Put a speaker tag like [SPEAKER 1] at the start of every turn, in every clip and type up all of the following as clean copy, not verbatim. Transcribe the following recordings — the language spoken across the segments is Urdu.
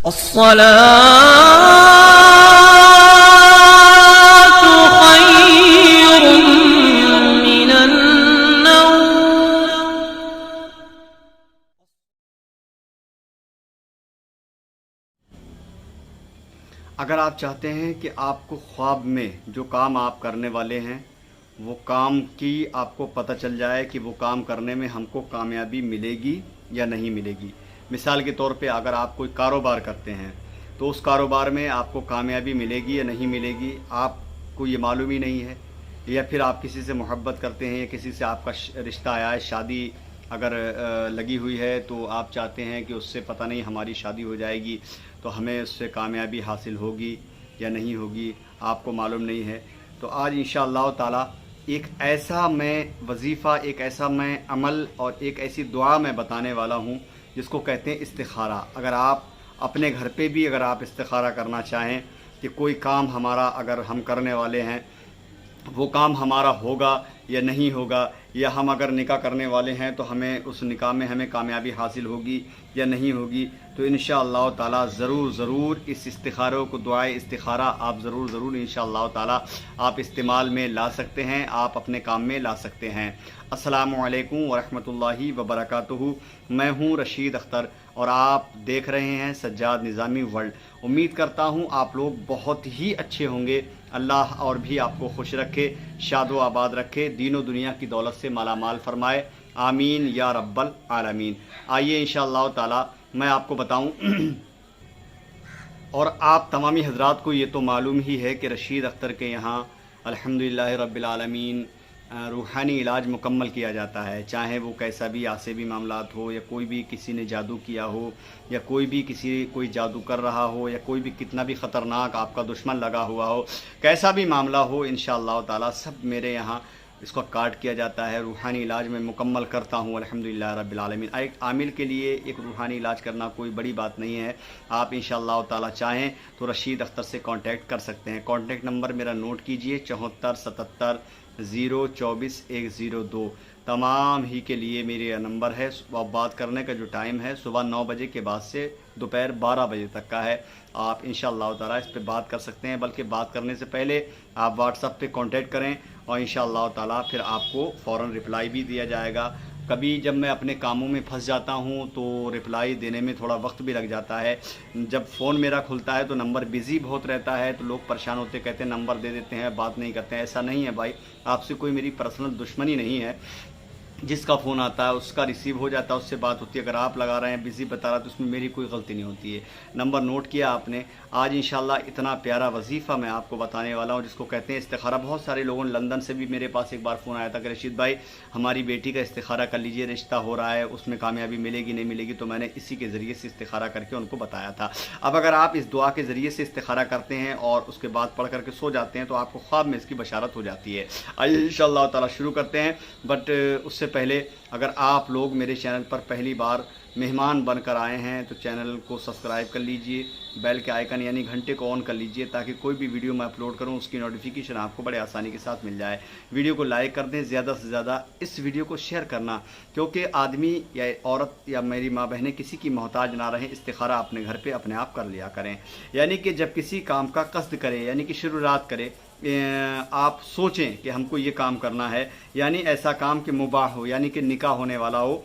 [SPEAKER 1] الصلاة خير من النوم.
[SPEAKER 2] اگر آپ چاہتے ہیں کہ آپ کو خواب میں جو کام آپ کرنے والے ہیں وہ کام کی آپ کو پتہ چل جائے کہ وہ کام کرنے میں ہم کو کامیابی ملے گی یا نہیں ملے گی، مثال کے طور پہ اگر آپ کوئی کاروبار کرتے ہیں تو اس کاروبار میں آپ کو کامیابی ملے گی یا نہیں ملے گی آپ کو یہ معلوم ہی نہیں ہے، یا پھر آپ کسی سے محبت کرتے ہیں یا کسی سے آپ کا رشتہ آیا ہے، شادی اگر لگی ہوئی ہے تو آپ چاہتے ہیں کہ اس سے پتہ نہیں ہماری شادی ہو جائے گی تو ہمیں اس سے کامیابی حاصل ہوگی یا نہیں ہوگی، آپ کو معلوم نہیں ہے. تو آج انشاءاللہ تعالی ایک ایسا میں وظیفہ، ایک ایسا میں عمل اور ایک ایسی دعا میں بتانے والا ہوں جس کو کہتے ہیں استخارہ. اگر آپ اپنے گھر پہ بھی اگر آپ استخارہ کرنا چاہیں کہ کوئی کام ہمارا اگر ہم کرنے والے ہیں وہ کام ہمارا ہوگا یا نہیں ہوگا، یا ہم اگر نکاح کرنے والے ہیں تو ہمیں اس نکاح میں ہمیں کامیابی حاصل ہوگی یا نہیں ہوگی، تو انشاءاللہ تعالی ضرور اس استخاروں کو، دعائے استخارہ آپ ضرور انشاءاللہ تعالی آپ استعمال میں لا سکتے ہیں، آپ اپنے کام میں لا سکتے ہیں. السلام علیکم ورحمۃ اللہ وبرکاتہ. میں ہوں رشید اختر اور آپ دیکھ رہے ہیں سجاد نظامی ورلڈ. امید کرتا ہوں آپ لوگ بہت ہی اچھے ہوں گے. اللہ اور بھی آپ کو خوش رکھے، شاد و آباد رکھے، دین و دنیا کی دولت سے مالا مال فرمائے، آمین یا رب العالمین. آئیے انشاءاللہ تعالی میں آپ کو بتاؤں اور آپ تمامی حضرات کو یہ تو معلوم ہی ہے کہ رشید اختر کے یہاں الحمدللہ رب العالمین روحانی علاج مکمل کیا جاتا ہے، چاہے وہ کیسا بھی عصبی معاملات ہو، یا کوئی بھی کسی نے جادو کیا ہو، یا کوئی جادو کر رہا ہو، یا کوئی بھی کتنا بھی خطرناک آپ کا دشمن لگا ہوا ہو، کیسا بھی معاملہ ہو انشاءاللہ تعالی سب میرے یہاں اس کو کاٹ کیا جاتا ہے. روحانی علاج میں مکمل کرتا ہوں الحمدللہ رب العالمین. ایک عامل کے لیے ایک روحانی علاج کرنا کوئی بڑی بات نہیں ہے. آپ انشاءاللہ تعالی چاہیں تو رشید اختر سے کانٹیکٹ کر سکتے ہیں. کانٹیکٹ نمبر میرا نوٹ کیجئے 7477024102. تمام ہی کے لیے میرے نمبر ہے. بات کرنے کا جو ٹائم ہے صبح 9 بجے کے بعد سے دوپہر 12 بجے تک کا ہے. آپ انشاءاللہ تعالی اس پہ بات کر سکتے ہیں، بلکہ بات کرنے سے پہلے آپ واٹس ایپ پہ کانٹیکٹ کریں اور انشاءاللہ تعالی پھر آپ کو فوراً رپلائی بھی دیا جائے گا. کبھی جب میں اپنے کاموں میں پھنس جاتا ہوں تو رپلائی دینے میں تھوڑا وقت بھی لگ جاتا ہے. جب فون میرا کھلتا ہے تو نمبر بزی بہت رہتا ہے تو لوگ پریشان ہوتے، کہتے ہیں نمبر دے دیتے ہیں بات نہیں کرتے ہیں. ایسا نہیں ہے بھائی، آپ سے کوئی میری پرسنل دشمنی نہیں ہے. جس کا فون آتا ہے اس کا ریسیو ہو جاتا ہے، اس سے بات ہوتی ہے. اگر آپ لگا رہے ہیں بزی بتا رہا تو اس میں میری کوئی غلطی نہیں ہوتی ہے. نمبر نوٹ کیا آپ نے. آج انشاءاللہ اتنا پیارا وظیفہ میں آپ کو بتانے والا ہوں جس کو کہتے ہیں استخارہ. بہت سارے لوگوں نے لندن سے بھی میرے پاس ایک بار فون آیا تھا کہ رشید بھائی ہماری بیٹی کا استخارہ کر لیجئے، رشتہ ہو رہا ہے، اس میں کامیابی ملے گی نہیں ملے گی. تو میں نے اسی کے ذریعے سے استخارہ کر کے ان کو بتایا تھا. اب اگر آپ اس دعا کے ذریعے سے استخارہ کرتے ہیں اور اس کے بعد پڑھ کر کے سو جاتے ہیں تو آپ کو خواب میں اس کی بشارت ہو جاتی ہے. آئیے انشاءاللہ تعالی شروع کرتے ہیں. بٹ اس سے پہلے اگر آپ لوگ میرے چینل پر پہلی بار مہمان بن کر آئے ہیں تو چینل کو سبسکرائب کر لیجئے، بیل کے آئیکن یعنی گھنٹے کو آن کر لیجئے تاکہ کوئی بھی ویڈیو میں اپلوڈ کروں اس کی نوٹیفیکیشن آپ کو بڑے آسانی کے ساتھ مل جائے. ویڈیو کو لائک کر دیں، زیادہ سے زیادہ اس ویڈیو کو شیئر کرنا، کیونکہ آدمی یا عورت یا میری ماں بہنیں کسی کی محتاج نہ رہیں. استخارہ اپنے گھر پہ اپنے آپ کر لیا کریں. یعنی کہ جب کسی کام کا قصد کرے، یعنی کہ شروعات کرے، آپ سوچیں کہ ہم کو یہ کام کرنا ہے، یعنی ایسا کام کہ مباح ہو، یعنی کہ نکاح ہونے والا ہو،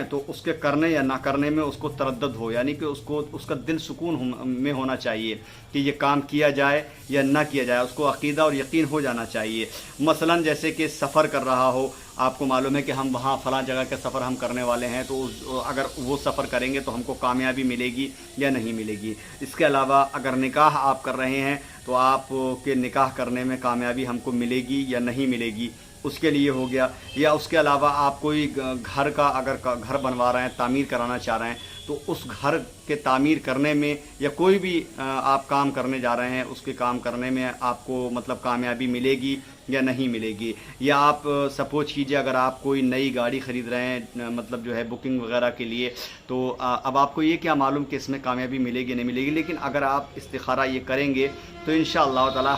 [SPEAKER 2] تو اس کے کرنے یا نہ کرنے میں اس کو تردد ہو، یعنی کہ اس کا دل سکون میں ہونا چاہیے کہ یہ کام کیا جائے یا نہ کیا جائے. اس کو عقیدہ اور یقین ہو جانا چاہیے. مثلا جیسے کہ سفر کر رہا ہو، آپ کو معلوم ہے کہ ہم وہاں فلاں جگہ کا سفر ہم کرنے والے ہیں، تو اگر وہ سفر کریں گے تو ہم کو کامیابی ملے گی یا نہیں ملے گی. اس کے علاوہ اگر نکاح آپ کر رہے ہیں تو آپ کے نکاح کرنے میں کامیابی ہم کو ملے گی یا نہیں ملے گی، اس کے لیے ہو گیا. یا اس کے علاوہ آپ کوئی گھر کا اگر گھر بنوا رہے ہیں، تعمیر کرانا چاہ رہے ہیں، تو اس گھر کے تعمیر کرنے میں یا کوئی بھی آپ کام کرنے جا رہے ہیں اس کے کام کرنے میں آپ کو مطلب کامیابی ملے گی یا نہیں ملے گی. یا آپ سپوز کیجئے اگر آپ کوئی نئی گاڑی خرید رہے ہیں مطلب جو ہے بکنگ وغیرہ کے لیے، تو اب آپ کو یہ کیا معلوم کہ اس میں کامیابی ملے گی نہیں ملے گی. لیکن اگر آپ استخارہ یہ کریں گے تو انشاءاللہ تعالی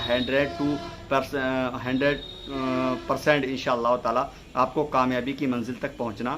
[SPEAKER 2] 100% انشاءاللہ تعالی آپ کو کامیابی کی منزل تک پہنچنا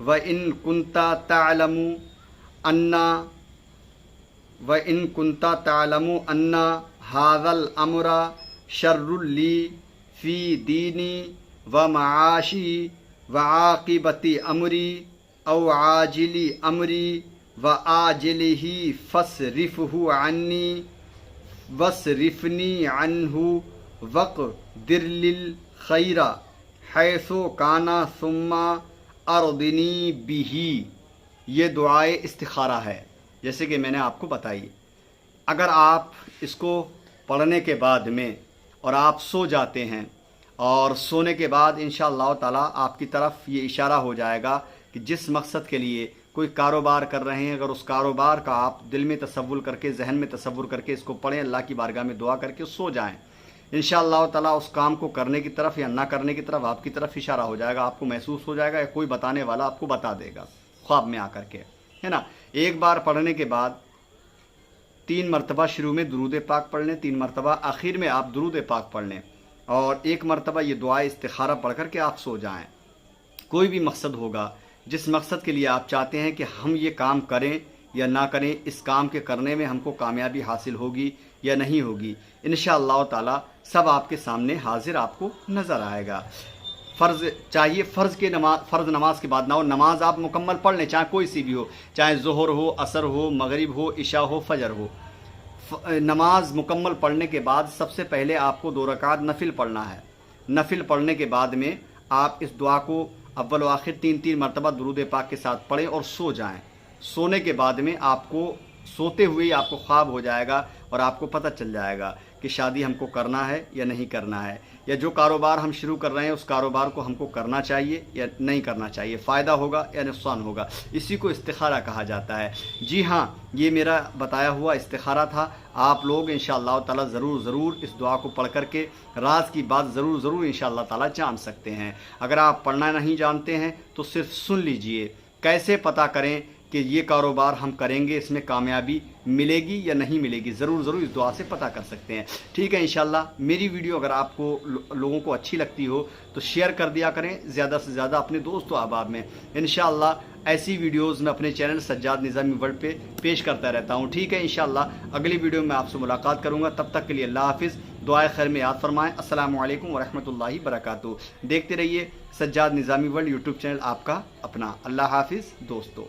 [SPEAKER 2] وَإِن كُنْتَ تَعْلَمُ أَنَّ هَذَا الْأَمْرَ شَرٌّ لِّي فِي دِينِي وَمَعَاشِي وَعَاقِبَةِ أَمْرِي أَوْ عَاجِلِ أَمْرِي وَآجِلِهِ فَاصْرِفْهُ عَنِّي وَاصْرِفْنِي عَنْهُ وَاقْدِرْ لِي الْخَيْرَ حَيْثُ كَانَ ثُمَّ أَرْضِنِي بِهِ۔ یہ دعائے استخارہ ہے جیسے کہ میں نے آپ کو بتائی۔ اگر آپ اس کو پڑھنے کے بعد میں اور آپ سو جاتے ہیں اور سونے کے بعد انشاءاللہ تعالیٰ آپ کی طرف یہ اشارہ ہو جائے گا کہ جس مقصد کے لیے کوئی کاروبار کر رہے ہیں، اگر اس کاروبار کا آپ دل میں تصور کر کے، ذہن میں تصور کر کے اس کو پڑھیں، اللہ کی بارگاہ میں دعا کر کے سو جائیں، انشاءاللہ تعالیٰ اس کام کو کرنے کی طرف یا نہ کرنے کی طرف آپ کی طرف اشارہ ہو جائے گا، آپ کو محسوس ہو جائے گا، یا کوئی بتانے والا آپ کو بتا دے گا خواب میں آ کر کے، ہے نا۔ ایک بار پڑھنے کے بعد 3 مرتبہ شروع میں درود پاک پڑھ لیں، 3 مرتبہ آخر میں آپ درود پاک پڑھ لیں، اور 1 مرتبہ یہ دعائے استخارہ پڑھ کر کے آپ سو جائیں۔ کوئی بھی مقصد ہوگا، جس مقصد کے لیے آپ چاہتے ہیں کہ ہم یہ کام کریں یا نہ کریں، اس کام کے کرنے میں ہم کو کامیابی حاصل ہوگی یا نہیں ہوگی، انشاءاللہ تعالی سب آپ کے سامنے حاضر آپ کو نظر آئے گا۔ فرض چاہیے فرض نماز کے بعد نہ ہو، نماز آپ مکمل پڑھ لیں، چاہے کوئی سی بھی ہو، چاہے ظہر ہو، عصر ہو، مغرب ہو، عشاء ہو، فجر ہو، نماز مکمل پڑھنے کے بعد سب سے پہلے آپ کو 2 رکعت نفل پڑھنا ہے۔ نفل پڑھنے کے بعد میں آپ اس دعا کو اول و آخر 3 مرتبہ درود پاک کے ساتھ پڑھیں اور سو جائیں۔ سونے کے بعد میں آپ کو سوتے ہوئے ہی آپ کو خواب ہو جائے گا اور آپ کو پتہ چل جائے گا کہ شادی ہم کو کرنا ہے یا نہیں کرنا ہے، یا جو کاروبار ہم شروع کر رہے ہیں اس کاروبار کو ہم کو کرنا چاہیے یا نہیں کرنا چاہیے، فائدہ ہوگا یا نقصان ہوگا، اسی کو استخارہ کہا جاتا ہے۔ جی ہاں، یہ میرا بتایا ہوا استخارہ تھا۔ آپ لوگ انشاءاللہ تعالی ضرور اس دعا کو پڑھ کر کے راز کی بات ضرور انشاءاللہ تعالی جان سکتے ہیں۔ اگر آپ پڑھنا نہیں جانتے ہیں تو صرف سن لیجئے، کیسے پتہ کریں کہ یہ کاروبار ہم کریں گے، اس میں کامیابی ملے گی یا نہیں ملے گی، ضرور اس دعا سے پتہ کر سکتے ہیں۔ ٹھیک ہے، انشاءاللہ میری ویڈیو اگر آپ کو لوگوں کو اچھی لگتی ہو تو شیئر کر دیا کریں زیادہ سے زیادہ اپنے دوست و احباب میں۔ انشاءاللہ ایسی ویڈیوز میں اپنے چینل سجاد نظامی ورلڈ پہ پیش کرتا رہتا ہوں۔ ٹھیک ہے، انشاءاللہ اگلی ویڈیو میں آپ سے ملاقات کروں گا، تب تک کے لیے اللہ حافظ، دعائے خیر میں یاد فرمائیں۔ السلام علیکم ورحمۃ اللہ وبرکاتہ۔ دیکھتے رہیے سجاد نظامی ورلڈ یوٹیوب چینل آپ کا اپنا۔ اللہ حافظ دوستو۔